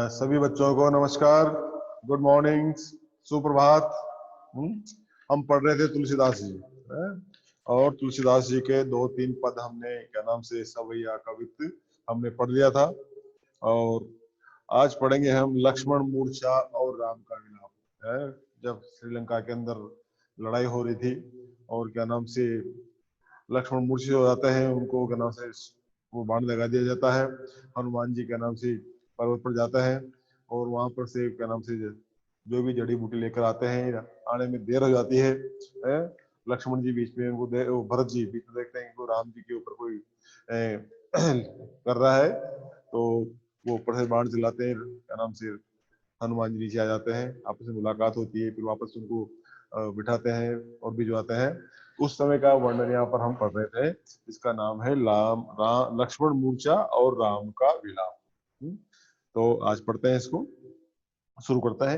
सभी बच्चों को नमस्कार, गुड मॉर्निंग, सुप्रभात। हम पढ़ रहे थे तुलसीदास जी, और तुलसीदास जी के 2-3 पद हमने क्या नाम से सवैया कवित्त हमने पढ़ लिया था। और आज पढ़ेंगे हम लक्ष्मण मूर्छा और राम का विलाप। जब श्रीलंका के अंदर लड़ाई हो रही थी और क्या नाम से लक्ष्मण मूर्छित हो जाते हैं, उनको क्या नाम से वो बाण लगा दिया जाता है। हनुमान जी क्या नाम से पर्वत पर जाता है और वहां पर से क्या नाम से जो भी जड़ी बूटी लेकर आते हैं, आने में देर हो जाती है। लक्ष्मण जी बीच में उनको भरत जी बीच में देखते हैं कि राम जी के ऊपर कोई कर रहा है, तो वो ऊपर से बाण चलाते हैं। क्या नाम से हनुमान जी नीचे आ जाते हैं, आपस में मुलाकात होती है, फिर वापस उनको बिठाते हैं और भिजवाते हैं। उस समय का वर्णन यहाँ पर हम पढ़ रहे थे। इसका नाम है लक्ष्मण मूर्छा और राम का विलाप। तो आज पढ़ते हैं इसको, शुरू करता है।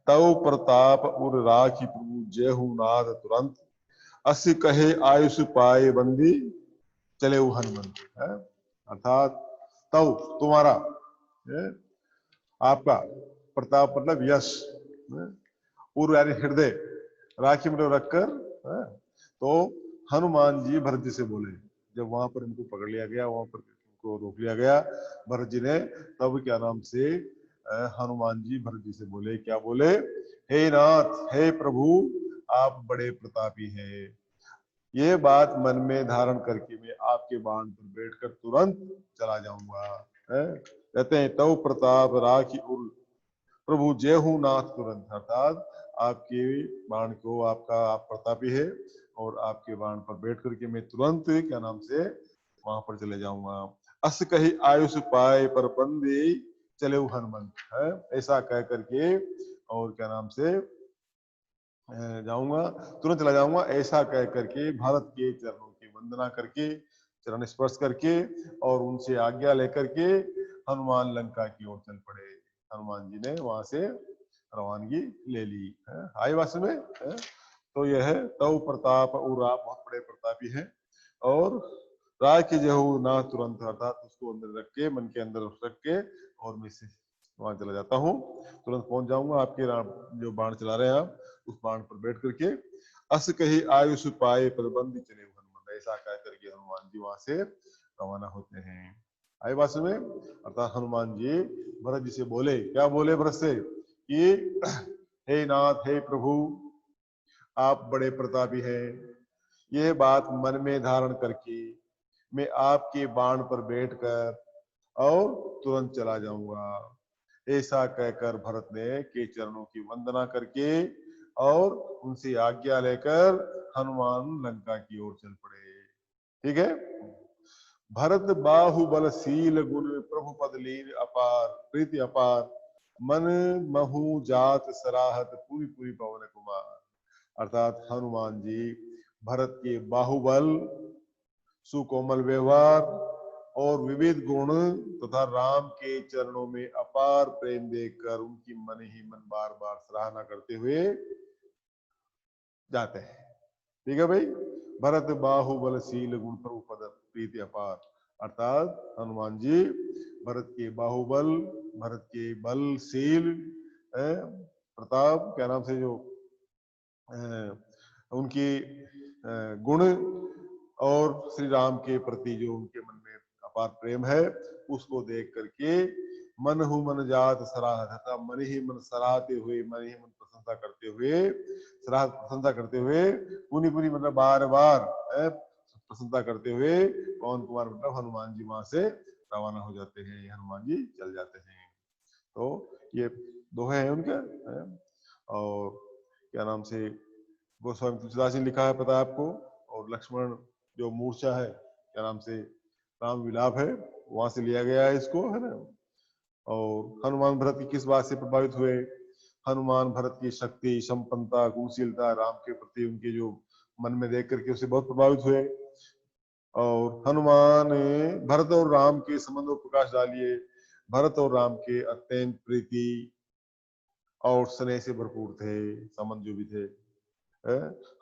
तव प्रताप उर राखी प्रभु जय नाथ तुरंत, अस कहे आयुष पाए बंदी चले हनुमंत। अर्थात तव तुम्हारा, आपका, प्रताप मतलब यश, उर यानी हृदय, राखी मतलब रखकर, तो हनुमान जी भरत जी से बोले। जब वहां पर उनको पकड़ लिया गया, वहां पर उनको रोक लिया गया भरत जी ने, तब क्या नाम से हनुमान जी भरत जी से बोले, क्या बोले? हे नाथ, हे प्रभु, आप बड़े प्रतापी हैं। ये बात मन में धारण करके मैं आपके बाण पर बैठकर तुरंत चला जाऊंगा। कहते हैं तव प्रताप राखी उर प्रभु जय नाथ तुरंत, अर्थात आपके बाण को, आप प्रतापी है और आपके बाण पर बैठ करके मैं तुरंत क्या नाम से वहां पर चले जाऊंगा। अस कही आयुष पाए पर बंदे चले हनुमंत, है ऐसा कह करके और क्या नाम से जाऊंगा, तुरंत चला जाऊंगा, ऐसा कह करके भारत के चरणों की वंदना करके, चरण स्पर्श करके और उनसे आज्ञा लेकर के हनुमान लंका की ओर चल पड़े। हनुमान जी ने वहां से रवानगी ले ली। आई बात में, तो यह है तव प्रताप और आप बहुत बड़े प्रतापी हैं। और राय के जहू ना तुरंत, अर्थात उसको अंदर रख के, मन के अंदर रख के और मैं से वहां चला जाता हूँ, तुरंत पहुंच जाऊंगा। आपके जो बाण चला रहे हैं आप, उस बाण पर बैठ करके अस कही आयुष पाए प्रबंध चले हनुमान, ऐसा कह करके हनुमान जी वहां से रवाना होते हैं। आई बात में, अर्थात हनुमान जी भरत जी से बोले, क्या बोले भरत से कि हे नाथ, हे प्रभु, आप बड़े प्रतापी हैं। यह बात मन में धारण करके मैं आपके बाण पर बैठकर और तुरंत चला जाऊंगा। ऐसा कहकर भरत ने के चरणों की वंदना करके और उनसे आज्ञा लेकर हनुमान लंका की ओर चल पड़े। ठीक है। भरत बाहुबलशील गुण प्रभु पद लीन अपार, प्रीति अपार, मन महु जात सराहत पूरी पूरी पवन कुमार। अर्थात हनुमान जी भरत के बाहुबल, सुकोमल व्यवहार और विविध गुण तथा राम के चरणों में अपार प्रेम देखकर उनकी मन ही मन बार बार सराहना करते हुए जाते हैं। ठीक है भाई। भरत बाहुबलशील गुण प्रभु पद प्रीति अपार, अर्थात हनुमान जी भरत के बाहुबल, भरत के बलशील, प्रताप क्या नाम से जो उनकी गुण और श्री राम के प्रति जो उनके मन में अपार प्रेम है, उसको देख करके मन हु मन जात सराहत, मन ही मन सराहते हुए, मन ही मन प्रशंसा करते हुए, प्रशंसा करते हुए, पुनी पुनी मतलब बार बार प्रशंसा करते हुए पवन कुमार मतलब हनुमान जी वहां से रवाना हो जाते हैं, हनुमान जी चल जाते हैं। तो ये दोहे हैं उनके। और क्या नाम से गोस्वामी तुलसीदास ने लिखा है, पता है आपको। और लक्ष्मण जो मूर्छा है, क्या नाम से राम विलाप है, वहां से लिया गया है इसको, है ना। और हनुमान भरत की किस बात से प्रभावित हुए? हनुमान भरत की शक्ति, संपन्नता, गुणशीलता, राम के प्रति उनके जो मन में देख करके उससे बहुत प्रभावित हुए। और हनुमान भरत और राम के संबंध को प्रकाश डालिए। भरत और राम के अत्यंत प्रीति और स्नेह से भरपूर थे, संबंध जो भी थे।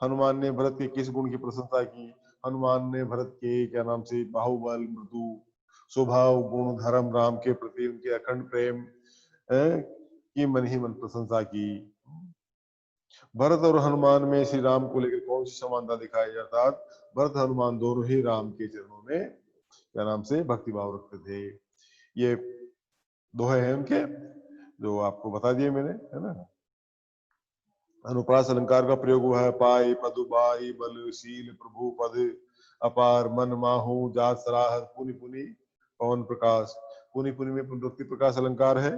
हनुमान ने भरत के किस गुण की प्रशंसा की? हनुमान ने भरत के क्या नाम से बाहुबल, मृदु स्वभाव, गुण, धर्म, राम के प्रति उनके अखंड प्रेम की मन ही मन प्रशंसा की। भरत और हनुमान में श्री राम को लेकर कौन सी समानता दिखाई, अर्थात भरत हनुमान दोनों ही राम के चरणों में क्या नाम से भक्ति भाव रखते थे। ये दोहे हैं उनके जो आपको बता दिए मैंने, है ना। अनुप्रास अलंकार का प्रयोग हुआ है। पाई पदु बाई बल शील प्रभु पद अपार मन माहू जात सराह पुनि पुनि पवन प्रकाश। पुनि पुनि में पुनरुक्ति प्रकाश अलंकार है।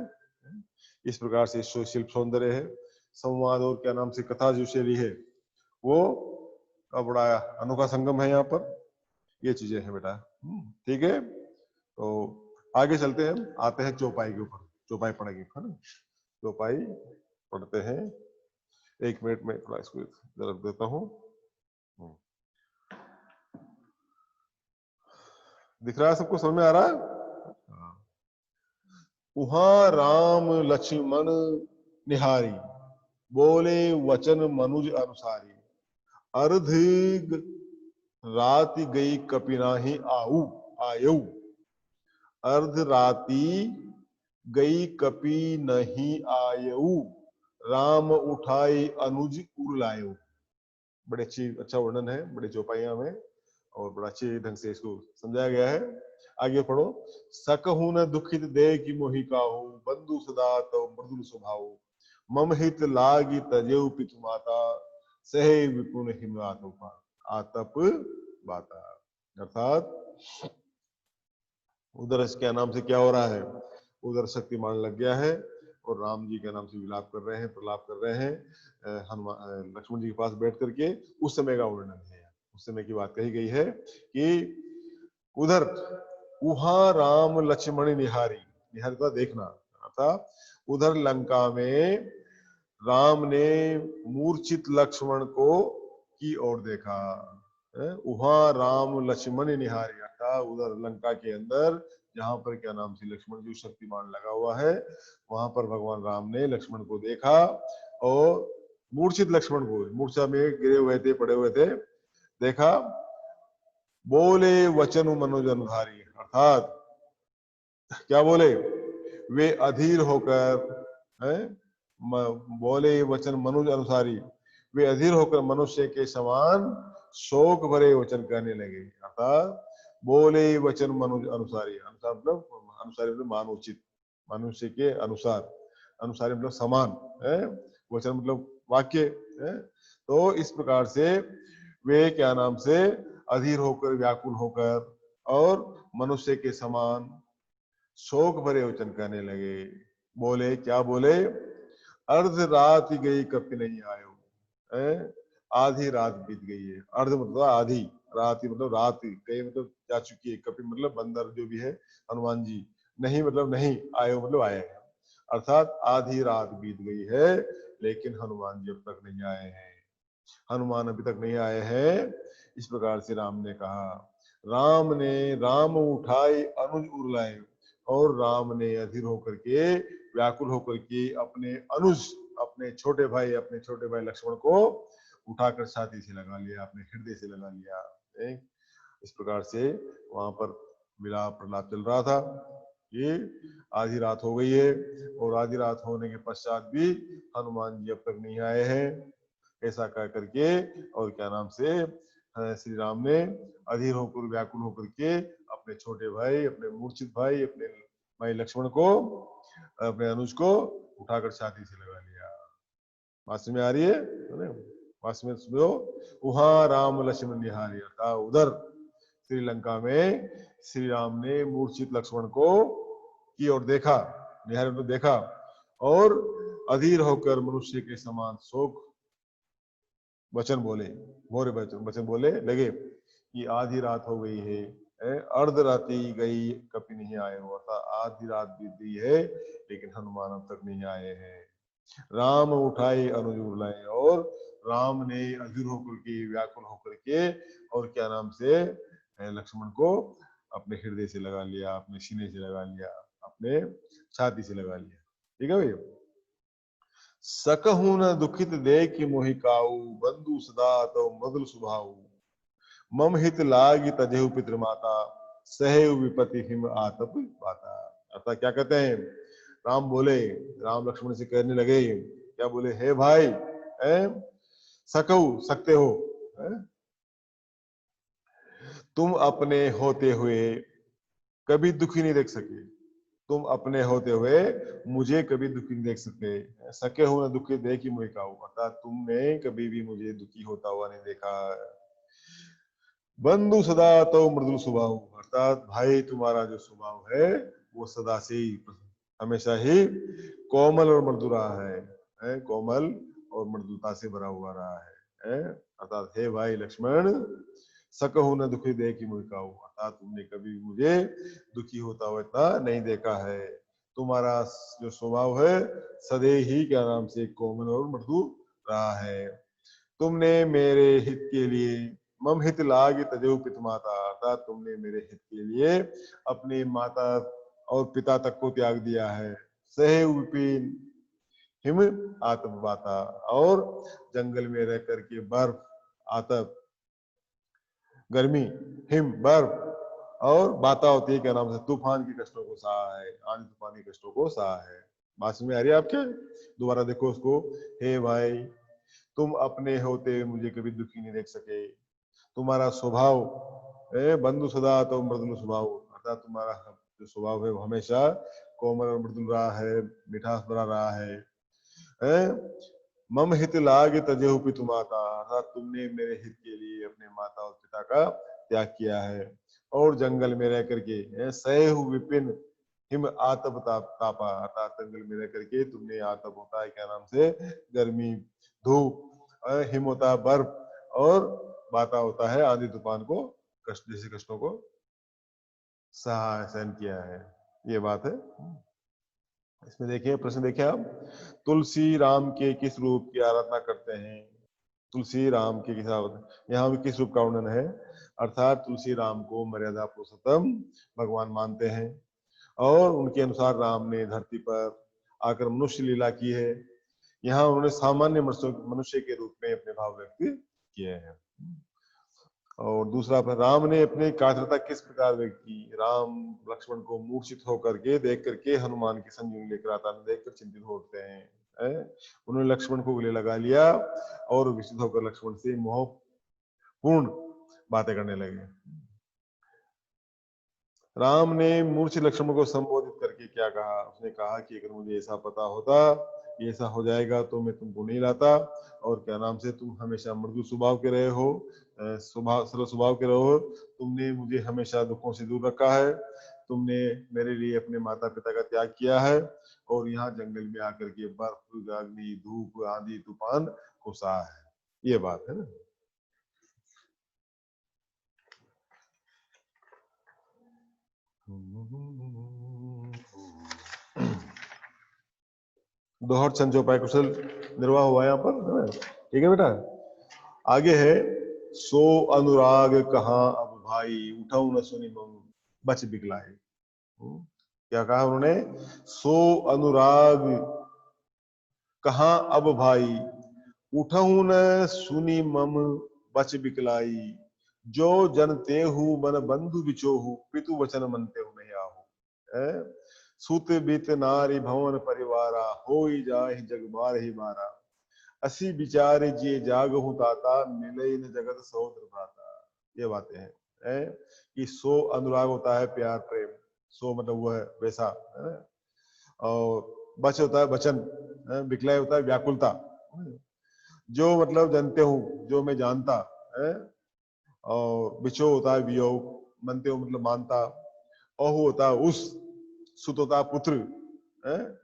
इस प्रकार से शिल्प सौंदर्य है। संवाद और क्या नाम से कथा जो शैली है वो का बड़ा अनोखा संगम है यहाँ पर। ये चीजें हैं बेटा, ठीक है। तो आगे चलते हैं, आते हैं चौपाई के ऊपर। चौपाई पढ़ेंगे, है ना। चौपाई पढ़ते हैं। 1 मिनट में थोड़ा इसको रख देता हूँ। दिख रहा है सबको, समझ में आ रहा है। उहाँ राम लक्ष्मण निहारी बोले वचन मनुज अनुसारी। अर्ध राति गई कपिनाही आऊ आयऊ। अर्ध राति गई कपि नहीं आयऊ। राम उठाई अनुज उरलायऊ। बड़े अच्छा वर्णन है, बड़े चौपाइयां में और बड़ा अच्छे ढंग से इसको समझाया गया है। आगे पढ़ो। सकहु न दुखित दे की मोहि काहू। बंधु सदा तो मृदुल स्वभाव। मम हित लागी तजेउ पितु माता। सहे विपुन हिम आतप बाता। अर्थात उधर क्या नाम से क्या हो रहा है, उधर शक्तिमान लग गया है और राम जी के नाम से विलाप कर रहे हैं, प्रलाप कर रहे हैं हनुमान लक्ष्मण जी के पास बैठ करके। उस समय का वर्णन है, उस समय की बात कही गई है कि उधर उहाँ राम लक्ष्मण निहारी, निहारी तो देखना था। उधर लंका में राम ने मूर्छित लक्ष्मण को की ओर देखा। उहाँ राम लक्ष्मण निहारी, अर्थात उधर लंका के अंदर जहां पर क्या नाम से लक्ष्मण जो शक्तिमान लगा हुआ है, वहां पर भगवान राम ने लक्ष्मण को देखा और मूर्छित लक्ष्मण को, मूर्छा में गिरे हुए थे, पड़े हुए थे, देखा। बोले वचन मनोज अनुधारी, अर्थात क्या बोले, वे अधीर होकर बोले वचन मनुज अनुसारी, वे अधीर होकर मनुष्य के समान शोक भरे वचन कहने लगे। अर्थात बोले वचन मनुज अनुसारी, अनुसार मतलब अनुसारी मतलब मानोचित, मनुष्य के अनुसार, अनुसारी मतलब समान है, वचन मतलब वाक्य है। तो इस प्रकार से वे क्या नाम से अधीर होकर, व्याकुल होकर और मनुष्य के समान शोक भरे वचन कहने लगे। बोले क्या बोले, अर्ध रात गई कपि नहीं आयो। आधी रात बीत गई है। अर्ध मतलब आधी, रात मतलब रात गई मतलब जा चुकी है, कपि मतलब बंदर जो भी है हनुमान जी, नहीं मतलब नहीं, आयो मतलब आए हैं। अर्थात आधी रात बीत गई है लेकिन हनुमान जी अब तक नहीं आए हैं, हनुमान अभी तक नहीं आए हैं। इस प्रकार से राम ने कहा। राम ने राम उठाई अनुज उरलाए, और राम ने अधीर होकर के, व्याकुल होकर के अपने अनुज, अपने छोटे भाई लक्ष्मण को उठाकर छाती से लगा लिया, अपने हृदय से लगा लिया। इस प्रकार से वहां पर विलाप प्रलाप चल रहा था। ये आधी रात हो गई है और आधी रात होने के पश्चात भी हनुमान जी अब तक नहीं आए हैं, ऐसा कह करके और क्या नाम से श्री राम ने अधीर होकर, व्याकुल होकर के अपने छोटे भाई, अपने मूर्छित भाई, अपने भाई लक्ष्मण को, अपने अनुज को उठाकर छाती से लगा लिया। बात में आ रही है, बात में सुनो। वहां राम लक्ष्मण निहारी, अर्थात उधर श्रीलंका में श्री राम ने मूर्छित लक्ष्मण को की ओर देखा, निहारी को देखा, और अधीर होकर मनुष्य के समान शोक वचन बोले, मोरे वचन बोले लगे कि आधी रात हो गई है, अर्ध राति गई कपि नहीं आए हो, अर्थात आधी रात बीत गई है लेकिन हनुमान अब तक नहीं आए हैं। राम उठाए अनुज उरलाए, और राम ने अधीर होकर के, व्याकुल होकर के और क्या नाम से लक्ष्मण को अपने हृदय से लगा लिया, अपने सीने से लगा लिया, अपने छाती से लगा लिया। ठीक है भैया। सकहु न दुखित दे कि मोहि काऊ। बंधु सदा तो मृदुल स्वभाव। मम हित लाग तजेहु पितृमाता सहेहु विपति हिम आतप बाता। अर्थात क्या कहते हैं, राम बोले, राम लक्ष्मण से कहने लगे, क्या बोले, हे भाई, सकऊ सकते हो, तुम अपने होते हुए कभी दुखी नहीं देख सके, तुम अपने होते हुए मुझे कभी दुखी नहीं देख सके, सके हो ना दुखी देख ही मुझे का हो, अर्थात तुमने कभी भी मुझे दुखी होता हुआ नहीं देखा। बंधु सदा तो मृदुल स्वभाव, अर्थात भाई तुम्हारा जो स्वभाव है वो सदा से ही हमेशा ही कोमल और मृदु रहा है, कोमल और मृदुता से भरा हुआ रहा है, अर्थात हे भाई लक्ष्मण, सकहु न दुखी देखी मुझ का, अर्थात तुमने कभी भी मुझे दुखी होता हुआ इतना नहीं देखा है। तुम्हारा जो स्वभाव है सदैव ही क्या नाम से कोमल और मृदु रहा है। तुमने मेरे हित के लिए मम हित लाग तजेहु पितमाता, अर्थात तुमने मेरे हित के लिए अपनी माता और पिता तक को त्याग दिया है। सहे विपिन हिम आतप बाता, और जंगल में रह करके बर्फ, आतप गर्मी, हिम बर्फ, और बाता होती है क्या नाम से तूफान की कष्टों को सहा है, आंधी तूफान की कष्टों को सहा है। बात समझ में आ रही है आपके? दोबारा देखो उसको, हे भाई तुम अपने होते हुए मुझे कभी दुखी नहीं देख सके, तुम्हारा स्वभाव बंधु सदा तो मृदुल स्वभाव, अर्थात तुम्हारा जो स्वभाव है वो हमेशा कोमल और मृदुल रहा है, मिठास भरा रहा है। मम हित लाग तजेहु पितुमाता, अर्थात तुमने मेरे हित के लिए अपने माता और पिता का त्याग किया है, और जंगल में रह करके सहेहु विपिन हिम आतप तापा, अर्थात जंगल में रह करके तुमने, आतप होता है क्या नाम से गर्मी, धूप, हिम होता है बर्फ, और बाता होता है आंधी तूफान को, कष्ट जैसे कष्टों को सहन किया है। ये बात है। इसमें देखिए, प्रश्न देखिए आप, तुलसी राम के किस रूप की आराधना करते हैं? तुलसी राम के किस, यहाँ भी किस रूप का वर्णन है? अर्थात तुलसी राम को मर्यादा पुरुषोत्तम भगवान मानते हैं, और उनके अनुसार राम ने धरती पर आकर मनुष्य लीला की है। यहाँ उन्होंने सामान्य मनुष्य के रूप में अपने भाव व्यक्त किए हैं। और दूसरा, राम ने अपनी कातरता किस प्रकार व्यक्त की? राम लक्ष्मण को मूर्छित होकर के देख करके हनुमान की संजीवनी लेकर आता है, देखकर चिंतित हो उठते हैं। उन्होंने लक्ष्मण को गले लगा लिया और विचलित होकर लक्ष्मण से मोहपूर्ण बातें करने लगे। राम ने मूर्छित लक्ष्मण को संबोधित करके क्या कहा? उसने कहा कि अगर मुझे ऐसा पता होता, ऐसा हो जाएगा, तो मैं तुमको नहीं लाता, और क्या नाम से तुम हमेशा मृदु स्वभाव के रहे हो, स्वभाव सरल स्वभाव के रहो, तुमने मुझे हमेशा दुखों से दूर रखा है, तुमने मेरे लिए अपने माता पिता का त्याग किया है, और यहाँ जंगल में आकर के बर्फ, अग्नि, धूप, आंधी तूफान को सहा है। ये बात है ना। दोहर छंचोपाय कुशल निर्वाह हुआ यहाँ पर, ठीक है बेटा। आगे है, सो अनुराग कहाँ अब भाई, उठाऊ न सुनी मम बच बिकलाए। क्या कहा उन्होंने? सो अनुराग कहाँ अब भाई, उठऊ न सुनी मम बच बिकलाई, जो जनते हूँ मन बंधु बिचोहू, पितु वचन मनते हूँ नहीं आहू। सुत बित नारी भवन परिवारा, होई जाहि जग बार ही बारा, असी विचार जे जाग हूँ ताता, मिले न जगत सहोदर भ्राता। ये बातें हैं कि सो अनुराग होता है प्यार प्रेम, सो मतलब वो है वैसा, है? और बच होता है वचन, बिकलाय होता है व्याकुलता, जो मतलब जानते हूँ, जो मैं जानता है, और बिछो होता है वियोग, मनते हो मतलब मानता, अहु होता है उस, सुत होता है पुत्र,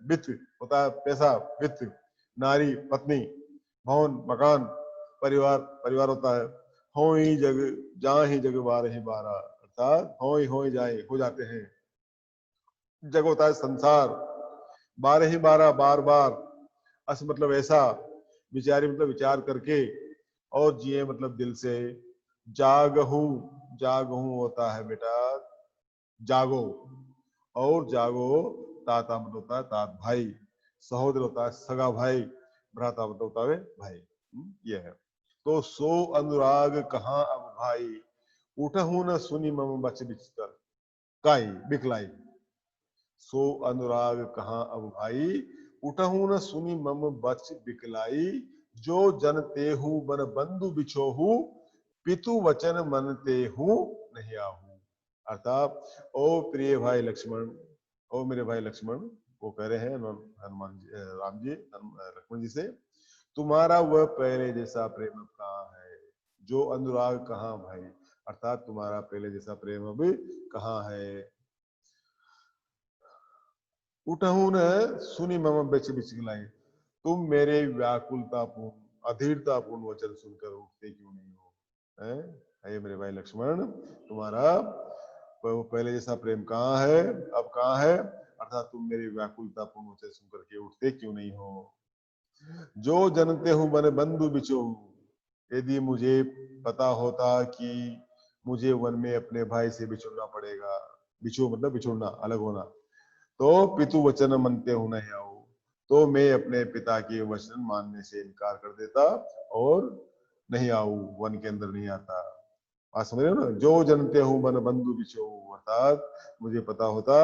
वित्त होता है पैसा वित्त, नारी पत्नी, भवन मकान, परिवार परिवार होता है, हो ही जग जहाँ ही जग बार ही बारा, अर्थात हो ही जाए हो जाते हैं, जग होता है संसार, बारह ही बारह बार बार, अस मतलब ऐसा, विचारी मतलब विचार करके, और जिए मतलब दिल से, जागहू, जागहू होता है बेटा जागो, और जागो ताता मतलब होता है तात भाई, सहोदर होता है सगा भाई, भ्राता मतलब होता है भाई। ये है। तो सो अनुराग कहाँ अब भाई, उठहु न सुनी मम बच बिचकर काई बिकलाई, सो अनुराग कहाँ अब भाई, उठहु न सुनी मम बच बिकलाई, जो जन तेहु बन बंधु बिछोहु, पितु वचन मनते हूँ नहीं आहू। अर्थात ओ प्रिय भाई लक्ष्मण, ओ मेरे भाई लक्ष्मण, वो कह रहे हैं हनुमान जी, राम जी लक्ष्मण जी से, तुम्हारा वह पहले जैसा प्रेम अब कहाँ है, जो अनुराग कहाँ भाई, अर्थात तुम्हारा पहले जैसा प्रेम अब कहाँ है। उठहु न सुनी मम बिच बिचलाई, तुम मेरे व्याकुलतापूर्ण अधीरतापूर्ण वचन सुनकर उठते क्यों नहीं हो, हैं? हे मेरे भाई लक्ष्मण, तुम्हारा पहले जैसा प्रेम कहाँ है, अब कहाँ है, अर्थात तुम मेरी व्याकुलतापूर्ण वचन सुनकर के उठते क्यों नहीं हो। जो जनते हूँ बन बंधु बिछो, यदि मुझे पता होता कि मुझे वन में अपने भाई से बिछुड़ना पड़ेगा, बिछो मतलब बिछुड़ना, अलग होना, तो पितु वचन मनते हूं नहीं आओ, तो मैं अपने पिता के वचन मानने से इनकार कर देता और नहीं आऊ, वन के अंदर नहीं आता। बात समझ रहे हो ना, जो जनते हूं मन बंधु बिछो, अर्थात मुझे पता होता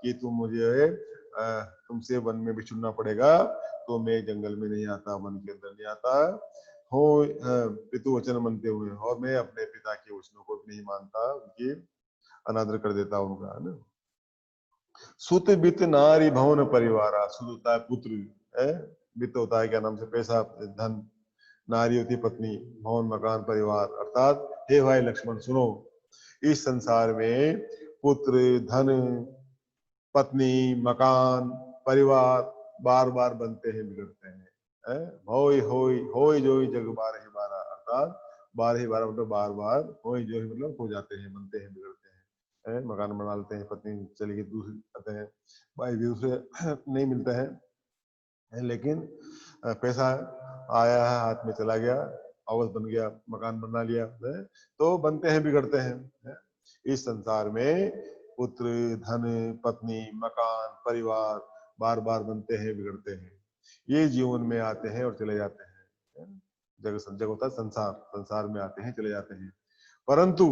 कि तुमसे वन में बिछुड़ना पड़ेगा, तो मैं जंगल में नहीं आता, वन के अंदर नहीं आता हो, पितु वचन मानते हुए, और मैं अपने पिता के वचनों को भी नहीं मानता, उनकी अनादर कर देता उनका, है ना। सुत बित नारी भवन परिवारा, सुत होता है पुत्र, है, वित्त होता है क्या नाम से पैसा धन, नारी होती पत्नी, भवन मकान परिवार, अर्थात हे भाई लक्ष्मण सुनो, इस संसार में पुत्र धन पत्नी मकान परिवार बार बार बनते हैं बिगड़ते हैं, भोई होई होई जोई जग बारह बारह, अर्थात बारह बारह मतलब बार बार, होई जोई मतलब हो जाते हैं, बनते हैं बिगड़ते हैं, मकान बना लेते हैं, पत्नी चली गई दूसरी आते हैं, भाई भी दूसरे नहीं मिलता है, लेकिन पैसा आया है हाथ में चला गया, आवास बन गया, मकान बना लिया, तो बनते हैं बिगड़ते हैं। इस संसार में पुत्र धन पत्नी मकान परिवार बार बार बनते हैं बिगड़ते हैं, ये जीवन में आते हैं और चले जाते हैं, जग होता है संसार, संसार में आते हैं चले जाते हैं, परंतु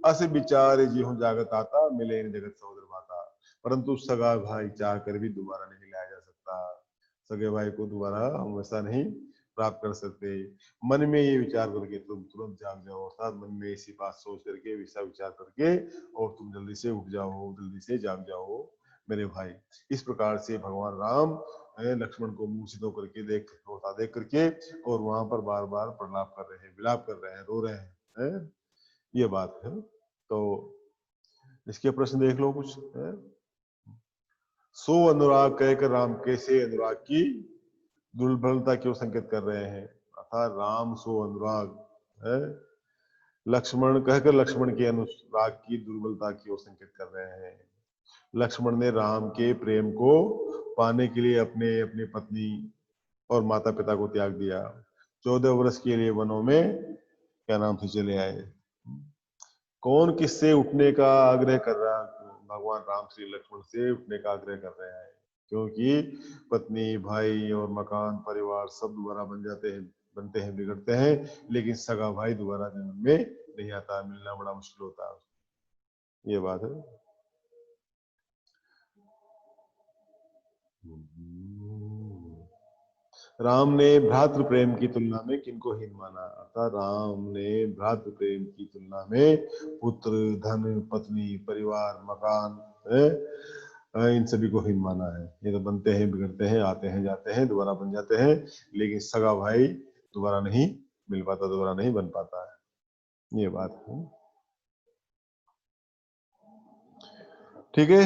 अस विचार जीव जागत आता, मिले इन जगत सहोदर भाता, परंतु सगा भाई चाह कर भी दोबारा नहीं लाया जा सकता, सगे भाई को दोबारा हम ऐसा नहीं प्राप्त कर सकते। मन में ये विचार करके तुम तुरंत जाग जाओ, अर्थात मन में इसी बात सोच करके ऐसा विचार करके और तुम जल्दी से उठ जाओ, जल्दी से जाग जाओ मेरे भाई। इस प्रकार से भगवान राम लक्ष्मण को मुंह सिद्धो करके देख करके और वहां पर बार बार प्रलाप कर रहे हैं, विलाप कर रहे हैं, रो रहे हैं, ये बात है। तो इसके प्रश्न देख लो कुछ है? सो अनुराग कहकर राम कैसे अनुराग की दुर्बलता क्यों संकेत कर रहे हैं, अर्थात राम सो अनुराग है, लक्ष्मण कहकर लक्ष्मण के अनुराग की दुर्बलता की ओर संकेत कर रहे हैं। लक्ष्मण ने राम के प्रेम को पाने के लिए अपने अपनी पत्नी और माता पिता को त्याग दिया, 14 वर्ष के लिए वनों में क्या नाम से चले आए। कौन किससे उठने का आग्रह कर रहा है, भगवान राम श्री लक्ष्मण से उठने का आग्रह कर रहे हैं, क्योंकि पत्नी भाई और मकान परिवार सब दोबारा बन जाते हैं, बनते हैं बिगड़ते हैं, लेकिन सगा भाई दोबारा जन्म में नहीं आता, मिलना बड़ा मुश्किल होता है, ये बात है। राम ने भ्रातृ प्रेम की तुलना में किनको हीन माना, अर्थात राम ने भ्रातृ प्रेम की तुलना में पुत्र धन पत्नी परिवार मकान इन सभी को हीन माना है। ये तो बनते हैं बिगड़ते हैं, आते हैं जाते हैं, दोबारा बन जाते हैं, लेकिन सगा भाई दोबारा नहीं मिल पाता, दोबारा नहीं बन पाता है, ये बात है। ठीक है,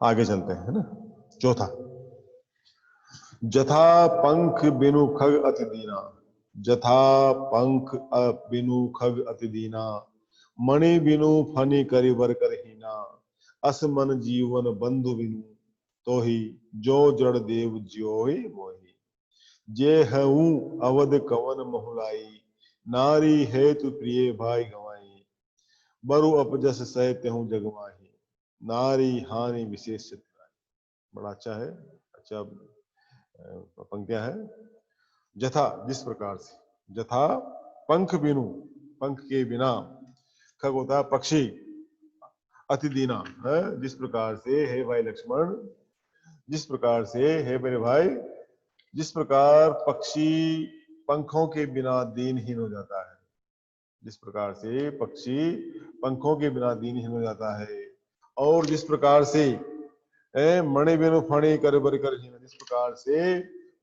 आगे चलते हैं, है ना। चौथा, जथा पंख बिनु खग अति दीना, जथा पंख बिनु खग अति दीना, मणि बिनु फनि करि वर कर हीना, अस मन जीवन बंधु बिनु तो ही, जो जड़ देव ज्योहि मोहि, जे हूँ अवध कवन मोहुलाई, नारी है तु प्रिय भाई गवाई, बरु अपजस सहते हूँ जगमाही, नारी हानि विशेष। बड़ा अच्छा है, अच्छा पंक्तियां है। जथा जिस प्रकार से, जथा पंख बिनु पंख के बिना, खग होता है पक्षी, अतिदीना है। जिस प्रकार से हे भाई लक्ष्मण, जिस प्रकार से हे मेरे भाई, जिस प्रकार पक्षी पंखों के बिना दीनहीन हो जाता है, जिस प्रकार से पक्षी पंखों के बिना दीनहीन हो जाता है, और जिस प्रकार से मणि बिनु फणी कर बर कर हीन, जिस प्रकार से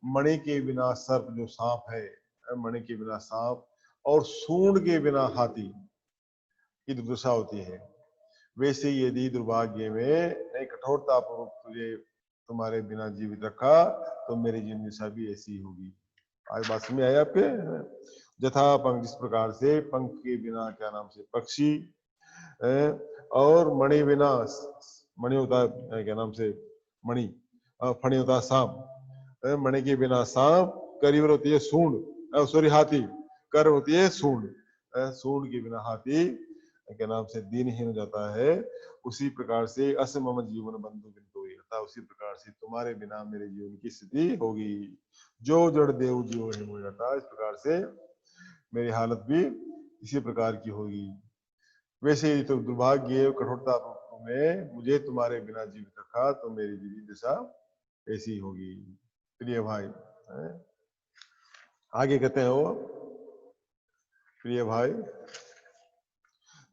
मणि के बिना सर्प जो सांप है, मणि के बिना सांप और सूंड के बिना हाथी की दुर्दशा होती है, वैसे यदि दुर्भाग्य में कठोरता पूर्वक तुझे तुम्हारे बिना जीवित रखा तो मेरी जीवन दशा भी ऐसी ही होगी। आज बात समझ आई आपके? जथा पंख, जिस प्रकार से पंख के बिना क्या नाम से पक्षी, और मणि बिना, मणि होता है क्या नाम से मणि, फणी होता है सांप, मणि के बिना सांप, करीबर होती है सूंड, सॉरी हाथी, कर होती है सूंड, सूंड के बिना हाथी क्या नाम से दीनहीन हो जाता है, उसी प्रकार से अस मम जीवन बंधु बिंदु, उसी प्रकार से तुम्हारे बिना मेरे जीवन की स्थिति होगी। जो जड़ देव जीवन हो जाता, इस प्रकार से मेरी हालत भी इसी प्रकार की होगी। वैसे ही तो दुर्भाग्य कठोरता में मुझे तुम्हारे बिना जीवित रखा तो मेरी जीवित दशा ऐसी होगी। प्रिय भाई, आगे कहते हैं वो, प्रिय भाई,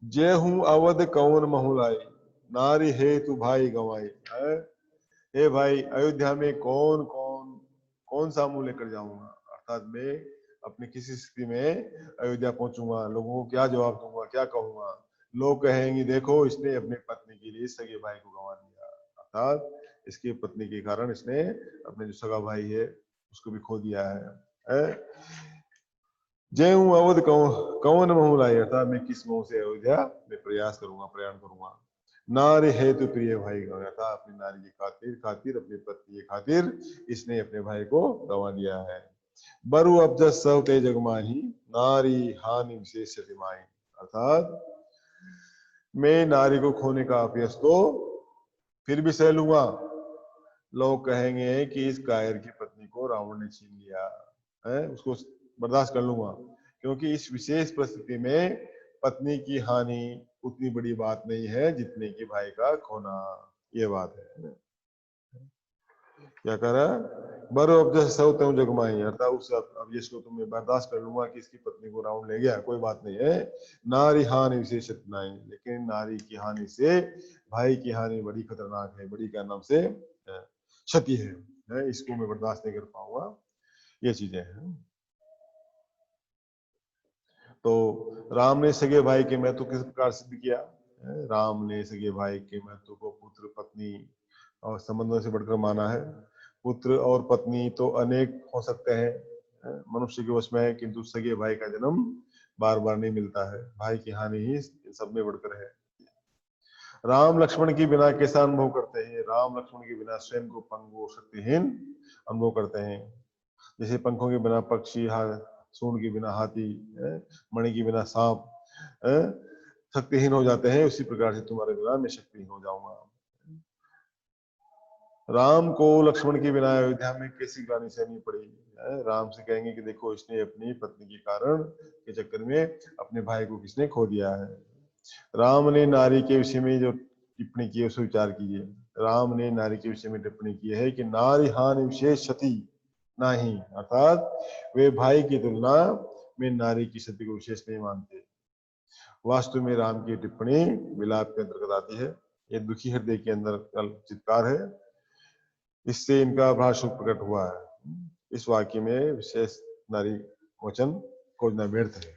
जय हूं अवध कौन महु लाई, नारी है तू भाई गंवाई। हे भाई, अयोध्या में कौन सा मुंह लेकर जाऊंगा, अर्थात मैं अपनी किसी स्थिति में अयोध्या पहुंचूंगा, लोगों को क्या जवाब दूंगा, क्या कहूंगा। लोग कहेंगे देखो इसने अपनी पत्नी के लिए सगे भाई को गंवा दिया, अर्थात इसकी पत्नी के कारण इसने अपने जो सगा भाई है उसको भी खो दिया है। जय हूं अवध कौन महु लाई, अर्थात मैं किस मुंह से अयोध्या में प्रयास करूंगा, प्रयाण करूंगा। नारी है तो प्रिय भाई गंवा, था अपनी नारी की खातिर अपनी पत्नी की खातिर इसने अपने भाई को गंवा दिया है। बरु अब जस सब ते जगमाही, नारी हानि विशेष माही, अर्थात मैं नारी को खोने का अपयश तो फिर भी सह लूंगा, लोग कहेंगे कि इस कायर की पत्नी को रावण ने छीन लिया है, उसको बर्दाश्त कर लूंगा, क्योंकि इस विशेष परिस्थिति में पत्नी की हानि उतनी बड़ी बात नहीं है जितने कि भाई का खोना, ये बात है। क्या कह रहा है, बरो अब जैसे सब त्यों जगमाई, अर्थात उस अवयश को तुम्हें बर्दाश्त कर लूंगा कि इसकी पत्नी को रावण ले गया, कोई बात नहीं है। नारी हानि विशेष नहीं, लेकिन नारी की हानि से भाई की हानि बड़ी खतरनाक है, बड़ी क्या नाम से क्षति है, इसको मैं बर्दाश्त नहीं कर पाऊंगा, ये चीजें हैं। तो राम ने सगे भाई के महत्व किस प्रकार सिद्ध किया, राम ने सगे भाई के महत्व को पुत्र पत्नी और संबंधों से बढ़कर माना है। पुत्र और पत्नी तो अनेक हो सकते हैं, मनुष्य के वश में है, किंतु सगे भाई का जन्म बार बार नहीं मिलता है, भाई की हानि ही सब में बढ़कर है। राम लक्ष्मण के बिना कैसा अनुभव करते हैं, राम लक्ष्मण के बिना स्वयं को पंगु शक्तिहीन अनुभव करते हैं, जैसे पंखों के बिना पक्षी, सूंड के बिना हाथी, मणि के बिना सांप शक्तिहीन हो जाते हैं, उसी प्रकार से तुम्हारे बिना मैं शक्तिहीन हो जाऊंगा। राम को लक्ष्मण के बिना अयोध्या में कैसी ग्लानि सहनी पड़ी, राम से कहेंगे कि देखो इसने अपनी पत्नी के कारण के चक्कर में अपने भाई को किसने खो दिया है। राम ने नारी के विषय में जो टिप्पणी की है उसे विचार कीजिए। राम ने नारी के विषय में टिप्पणी की है कि नारी हानि विशेष क्षति नहीं, अर्थात वे भाई की तुलना में नारी की क्षति को विशेष नहीं मानते। वास्तव में राम की टिप्पणी विलाप के अंतर्गत आती है, ये दुखी हृदय के अंदर चित्कार है, इससे इनका भाषुक प्रकट हुआ है। इस वाक्य में विशेष नारी वचन खोजना व्यर्थ है।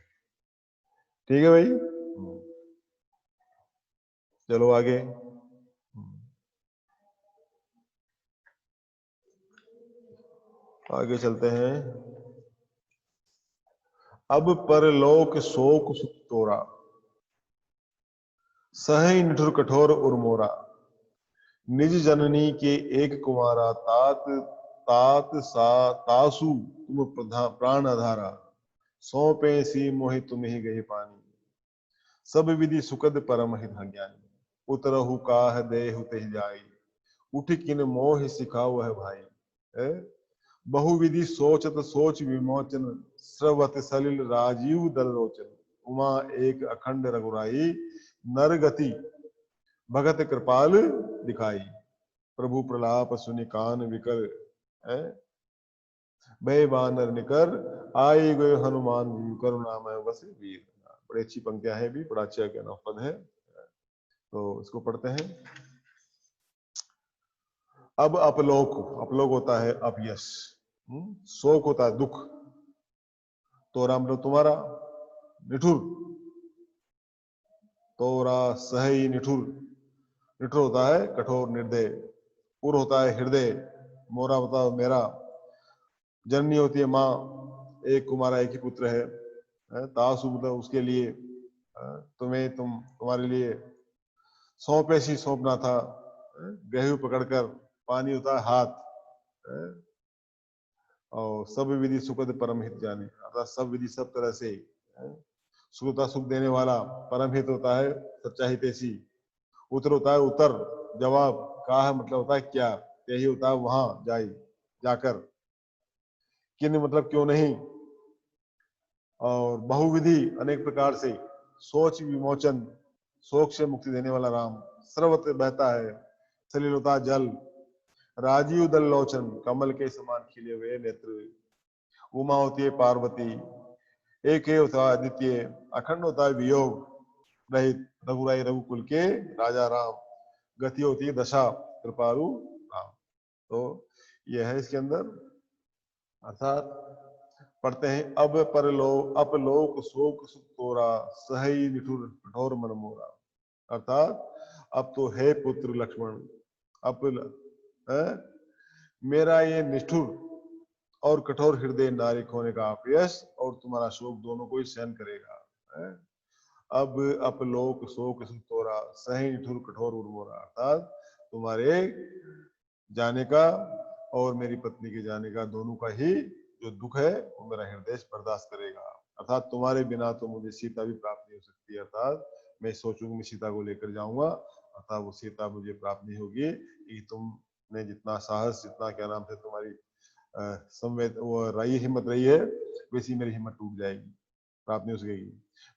ठीक है भाई, चलो आगे। आगे चलते हैं। अब परलोक शोक सुख तोरा, सही निठुर कठोर उर्मोरा, निज जननी के एक कुमारा, तात तात सा तासु तुम प्राण आधारा, सौंपे सी मोहि तुम ही गही पानी, सब विधि सुखद परम हित ज्ञानी, उतरहु काह देहु तहि जाई, उठ किन मोह सिखाओ है भाई। बहुविधि सोचत सोच विमोचन, स्रवत सलिल राजीव दल लोचन, उमा एक अखंड रघुराई, नर गति भगत कृपाल दिखाई। प्रभु प्रलाप सुनि कान विकर, भय बानर निकर, आई गए हनुमान करुणामय वस वीर। बड़ी अच्छी पंक्तियां है भी, बड़ा अच्छा क्या पद है, तो इसको पढ़ते हैं। अब अपलोक, अपलोक होता है अपयश, शोक होता है दुख, तोरा मतलब तुम्हारा, निठुर, तोरा सही निठुर, निठुर होता है कठोर निर्दय, उर होता है हृदय, मोरा होता है मेरा, जननी होती है माँ, एक कुमारा एक ही पुत्र है, तासु मतलब उसके लिए, तुम्हें तुम्हारे लिए, सौंपे सी सौंपना था, गेहूं पकड़कर, पानी होता है हाथ, और सब विधि सुखद परम हित जाने, अर्थात सब विधि सब तरह से सुखता सुख देने वाला, परम हित होता है सच्चा हितैषी, उत्तर होता है उत्तर जवाब, का मतलब होता है क्या, यही होता है वहां जाकर, किन मतलब क्यों नहीं, और बहुविधि अनेक प्रकार से, सोच विमोचन शोक से मुक्ति देने वाला राम, सर्वत्र बहता है, सलिल होता है जल, राजीव दल लोचन कमल के समान खिले हुए नेत्र, उमा होती है पार्वती, एक होता है अद्वितीय, अखंड होता है वियोग रहित, रघुराई रघुकुल के राजा राम, गति होती है दशा कृपालु राम। तो यह है इसके अंदर, अर्थात पढ़ते हैं। अब अपलोक शोक सुख तोरा, सही निठुर कठोर मन मोरा, अर्थात अब तो है पुत्र लक्ष्मण, मेरा ये निष्ठुर और कठोर हृदय नारी होने का अपयश और तुम्हारा शोक दोनों को ही सहन करेगा। अब अपलोक शोक सुख तोरा, सही निठुर कठोर उर्मोरा, अर्थात तुम्हारे जाने का और मेरी पत्नी के जाने का दोनों का ही जो दुख है वो मेरा हृदय बर्दाश्त करेगा, अर्थात तुम्हारे बिना तो मुझे सीता भी प्राप्त नहीं हो सकती, अर्थात मैं सोचूंगी मैं सीता को लेकर जाऊंगा, अर्थात वो सीता मुझे प्राप्त नहीं होगी, कि तुमने जितना साहस, जितना क्या नाम से तुम्हारी संवेद वो रही हिम्मत रही है, वैसी मेरी हिम्मत टूट जाएगी, प्राप्त नहीं हो सकेगी।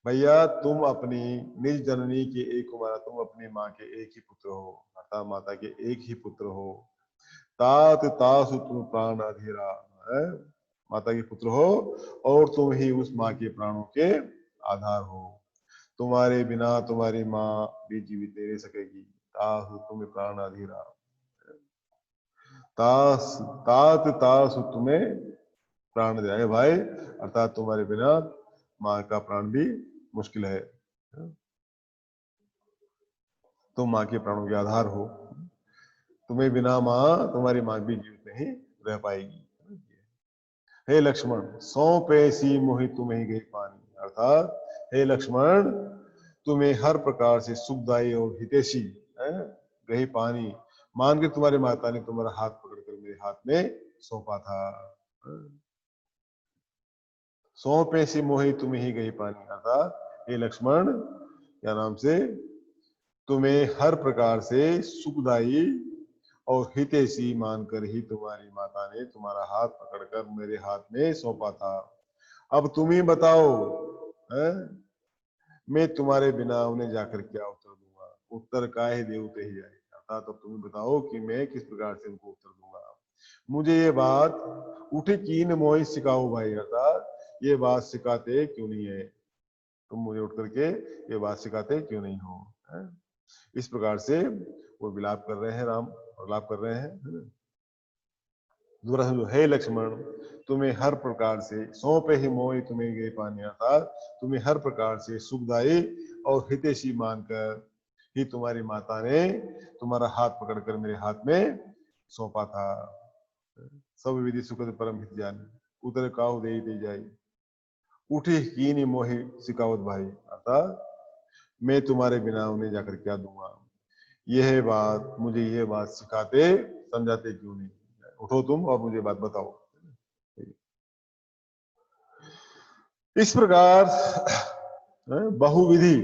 भैया तुम अपनी निज जननी के एक कुमारा, तुम अपनी माँ के एक ही पुत्र हो, अर्थात माता के एक ही पुत्र हो, तात तासु तुम प्राण अधीरा, माता के पुत्र हो और तुम ही उस माँ के प्राणों के आधार हो, तुम्हारे बिना तुम्हारी माँ भी जीवित नहीं रह सकेगी, तासु तुम प्राण अधीरा, तात तासु तुम्हें प्राण दे भाई, अर्थात तुम्हारे बिना माँ का प्राण भी मुश्किल है, तुम माँ के प्राणों के आधार हो, तुम्हें बिना माँ तुम्हारी माँ भी जीवित नहीं रह पाएगी। हे लक्ष्मण सौंपे सी मोहि तुम्हें गई पानी, अर्थात हे लक्ष्मण तुम्हें हर प्रकार से सुखदायी और हितैषी गही पानी मान के तुम्हारी माता ने तुम्हारा हाथ पकड़कर मेरे हाथ में सौंपा था, सौंपे सी मोहि तुम्हें ही गई पानी, अर्थात हे लक्ष्मण क्या नाम से तुम्हें हर प्रकार से सुखदायी और हितैषी मानकर ही तुम्हारी माता ने तुम्हारा हाथ पकड़कर मेरे हाथ में सौंपा था, अब तुम ही बताओ मैं तुम्हारे बिना उन्हें जाकर क्या उत्तर दूंगा, उत्तर काहे देव ते ही जाए, अर्थात अब तुम बताओ कि मैं किस प्रकार से उनको उत्तर दूंगा, मुझे ये बात उठी कीन मोहि सिखाओ भाई, अर्थात ये बात सिखाते क्यों नहीं है, तुम मुझे उठ करके ये बात सिखाते क्यों नहीं हो, इस प्रकार से वो विलाप कर रहे हैं, राम विलाप कर रहे हैं। दूसरा समझो, हे लक्ष्मण तुम्हें हर प्रकार से सौंपे ही मोह तुम्हें गए पानी, अर्थात तुम्हें हर प्रकार से सुखदायी और हितैषी मानकर ही तुम्हारी माता ने तुम्हारा हाथ पकड़कर मेरे हाथ में सौंपा था, सब विधि सुखद परम हित जाने, उतर काहु दे जाई, उठी कीनी मोहि सिकावत भाई, अर्थात मैं तुम्हारे बिना उन्हें जाकर क्या दूंगा, यह बात मुझे ये बात सिखाते समझाते क्यों नहीं, उठो तुम और मुझे बात बताओ। इस प्रकार बहुविधि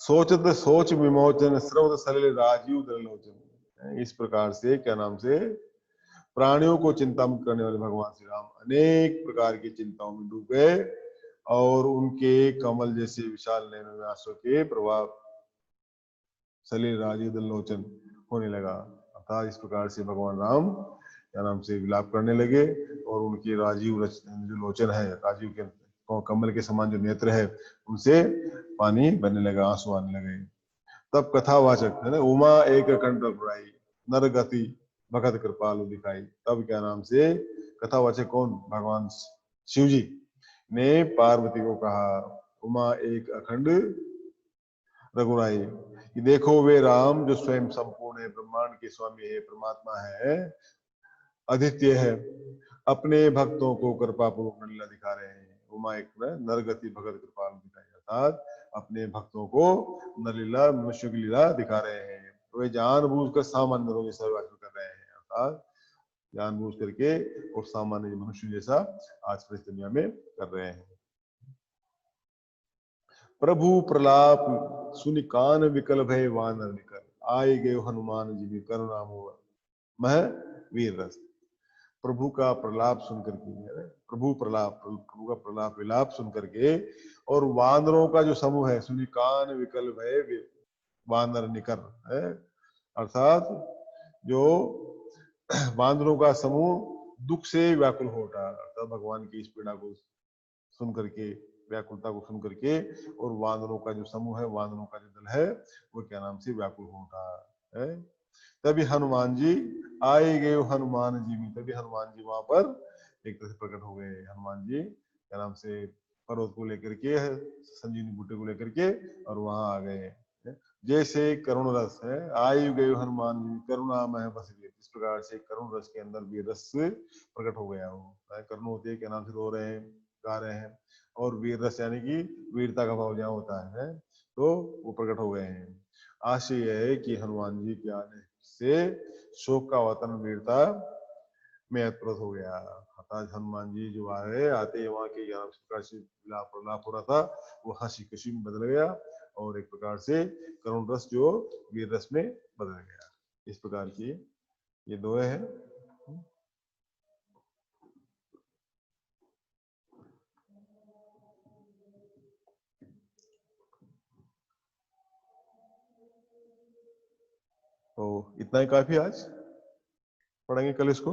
सोचत सोच विमोचन स्रवत सलिल राजीव दलोचन, इस प्रकार से क्या नाम से प्राणियों को चिंता मुक्त करने वाले भगवान श्री राम अनेक प्रकार की चिंताओं में डूब गए और उनके कमल जैसे विशाल नैनों में आंसू के प्रभाव सलील राजीव लोचन होने लगा। अर्थात इस प्रकार से भगवान राम क्या नाम से विलाप करने लगे और उनके राजीव जो लोचन है, राजीव के कमल के समान जो नेत्र है, उनसे पानी बहने लगा, आंसू आने लगे। तब कथावाचक है ना, उमा एक अखंड रघुराई नर गति भगत कृपालु दिखाई। तब क्या नाम से कथावाचक कौन, भगवान शिव जी ने पार्वती को कहा, उमा एक अखंड रघुराई, कि देखो वे राम जो स्वयं संपूर्ण है, ब्रह्मांड के स्वामी है, परमात्मा है, अद्वितीय है, अपने भक्तों को कृपा पूर्वक लीला दिखा रहे हैं। उमा एक नरगति भगत कृपालु दिखाई, अर्थात अपने भक्तों को नरलीला मनुष्य की लीला दिखा रहे हैं। वे जानबूझकर सामान्य लोगों जैसा व्यवहार कर रहे हैं, अर्थात जानबूझ करके और सामान्य मनुष्य जैसा आज की दुनिया में कर रहे हैं। प्रभु प्रलाप सुनि कान विकल भय वानर निकल, आए गए हनुमान जी भी करुणा मोह मह वीर रस। प्रभु का प्रलाप सुन करके, प्रभु का प्रलाप विलाप सुन करके, और वानरों का जो समूह है, सुनि कान विकल भय वानर निकर है, अर्थात जो वानरों का समूह दुख से व्याकुल हो उठा, अर्थात भगवान की इस पीड़ा को सुन करके, व्याकुलता को सुन करके, और वानरों का जो समूह है, वानरों का जो दल है, वो क्या नाम से व्याकुल हो उठा है। तभी हनुमान जी आए गए, हनुमान जी भी, तभी हनुमान जी वहां पर एक तरह से प्रकट हो गए। हनुमान जी क्या नाम से पर्वत को लेकर के, संजीवनी बूटे को लेकर के, और वहां आ गए। जैसे करुण रस है, आयु गए हनुमान जी करुणा में बस गए, इस प्रकार से करुण रस के अंदर भी रस प्रकट हो गया। वो करुण होते हैं, क्या नाम से रो रहे हैं, गा रहे हैं, और वीर रस यानी कि वीरता का भाव जहाँ होता है, तो वो प्रकट हो गए हैं। आशय यह है कि हनुमान जी के आने से शोक का वातावरण वीरता में अतप्रत हो गया। अर्थात हनुमान जी जो आए, आते ही वहां के प्रकार से प्रलाप हो रहा था, वो हंसी खुशी में बदल गया, और एक प्रकार से करुण रस जो वीर रस में बदल गया। इस प्रकार की ये दोहे हैं। तो इतना ही काफी, आज पढ़ेंगे कल इसको।